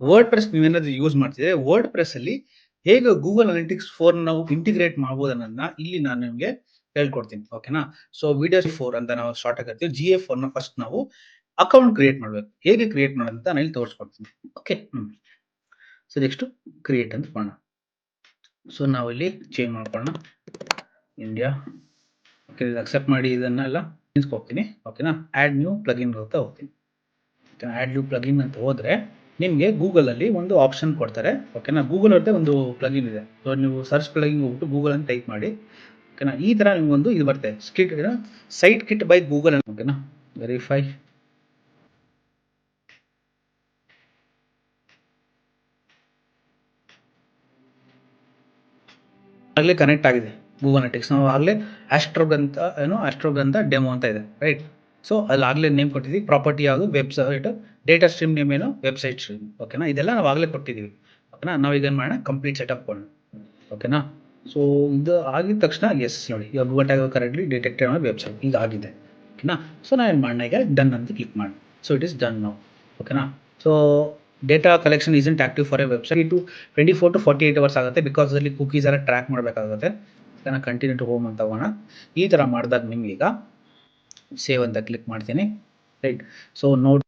Word press ನೀವೇನಾದ್ರೂ use ಮಾಡ್ತಿದ್ರೆ word press ಅಲ್ಲಿ ಹೇಗೆ ಗೂಗಲ್ ಅನಾಲಿಟಿಕ್ಸ್ 4 ನಾವು ಇಂಟಿಗ್ರೇಟ್ ಮಾಡ್ಬೋದು ಅನ್ನೋದನ್ನ ಇಲ್ಲಿ ನಾನು ನಿಮಗೆ ಹೇಳ್ಕೊಡ್ತೀನಿ. ಓಕೆನಾ? ಸೊ ವಿಡಿಯೋ 4 ಅಂತ ನಾವು ಸ್ಟಾರ್ಟ್ ಆಗಿರ್ತೀವಿ. GA4 ನ ಫಸ್ಟ್ ನಾವು ಅಕೌಂಟ್ ಕ್ರಿಯೇಟ್ ಮಾಡ್ಬೇಕು. ಹೇಗೆ ಕ್ರಿಯೇಟ್ ಮಾಡೋದು ಅಂತ ನಾನು ಇಲ್ಲಿ ತೋರಿಸ್ಕೊಡ್ತೀನಿ. ಓಕೆ. ಸೊ ನೆಕ್ಸ್ಟ್ ಕ್ರಿಯೇಟ್ ಅಂತ ಮಾಡೋಣ. ಸೊ ನಾವು ಇಲ್ಲಿ ಚೇಂಜ್ ಮಾಡ್ಕೊಳ್ಳೋಣ ಇಂಡಿಯಾ. ಓಕೆ, ಅಕ್ಸೆಪ್ಟ್ ಮಾಡಿ ಇದನ್ನೆಲ್ಲ ಹೋಗ್ತೀನಿ. ಓಕೆನಾ? ಆ್ಯಡ್ ನ್ಯೂ ಪ್ಲಗಿನ್ ಅಂತ ಹೋಗ್ತೀನಿ. ಆ್ಯಡ್ ನ್ಯೂ ಪ್ಲಗಿನ್ ಅಂತ ಹೋದ್ರೆ ನಿಮಗೆ ಗೂಗಲಲ್ಲಿ ಒಂದು ಆಪ್ಷನ್ ಕೊಡ್ತಾರೆ. ಓಕೆನಾ? ಗೂಗಲ್ ಅವ್ರದ್ದೇ ಒಂದು ಪ್ಲಗಿನ್ ಇದೆ. ಸೊ ನೀವು ಸರ್ಚ್ ಪ್ಲಗಿನ್ ಹೋಗ್ಬಿಟ್ಟು ಗೂಗಲ್ ಅಂತ ಟೈಪ್ ಮಾಡಿ. ಓಕೆನಾ? ಈ ಥರ ನಿಮಗೊಂದು ಇದು ಬರುತ್ತೆ, ಸೈಟ್ ಕಿಟ್ ಬೈ ಗೂಗಲ್. ಓಕೆನಾ? ವೆರಿಫೈ. ಆಗಲೇ ಕನೆಕ್ಟ್ ಆಗಿದೆ ಗೂಗಲ್ ಅನಾಲಿಟಿಕ್ಸ್. ನಾವು ಆಗಲೇ ಆಸ್ಟ್ರೋಗ್ ಅಂತ ಡೆಮೋ ಅಂತ ಇದೆ, ರೈಟ್? ಸೊ ಅಲ್ಲಿ ಆಗಲೇ ನೇಮ್ ಕೊಟ್ಟಿದ್ದೀವಿ. ಪ್ರಾಪರ್ಟಿ ಯಾವುದು, ವೆಬ್ಸೈಟ್, ಡೇಟಾ ಸ್ಟ್ರೀಮ್ ನೇಮ್ ಏನು, ವೆಬ್ಸೈಟ್ ಸ್ಟ್ರೀಮ್. ಓಕೆನಾ? ಇದೆಲ್ಲ ನಾವು ಆಗಲೇ ಕೊಟ್ಟಿದ್ದೀವಿ. ಓಕೆನಾ? ನಾವು ಇದನ್ನು ಮಾಡೋಣ, ಕಂಪ್ಲೀಟ್ ಸೆಟಪ್ ಕೊಡೋಣ. ಓಕೆನಾ? ಸೊ ಇದು ಆಗಿದ ತಕ್ಷಣ ಎಸ್ ನೋಡಿ, ಇವಾಗ ಗೂಗಲ್ ಟ್ಯಾಗ್ ಕರೆಕ್ಟ್ಲಿ ಡಿಟೆಕ್ಟೆಡ್ ಅನ್ನೋ ವೆಬ್ಸೈಟ್ ಈಗ ಆಗಿದೆ. ಓಕೆನಾ? ಸೊ ನಾನು ಏನು ಮಾಡೋಣ, ಈಗ ಡನ್ ಅಂತ ಕ್ಲಿಕ್ ಮಾಡಿ. ಸೊ ಇಟ್ ಇಸ್ ಡನ್ ನಾವು. ಓಕೆನಾ? So data collection isn't active for A website. ಇದು 24 to 48 ಅವರ್ಸ್ ಆಗುತ್ತೆ, ಬಿಕಾಸ್ ಅಲ್ಲಿ ಕುಕೀಸ್ ಎಲ್ಲ ಟ್ರ್ಯಾಕ್ ಮಾಡಬೇಕಾಗುತ್ತೆ. ಓಕೆನಾ? ಕಂಟಿನ್ಯೂ ಟು ಹೋಮ್ ಅಂತ ಹೋಗೋಣ. ಈ ಥರ ಮಾಡಿದಾಗ ನಿಮ್ಗೆ ಈಗ ಸೇವ್ ಅಂತ ಕ್ಲಿಕ್ ಮಾಡ್ತೀನಿ, ರೈಟ್? ಸೊ ನೋಡಿ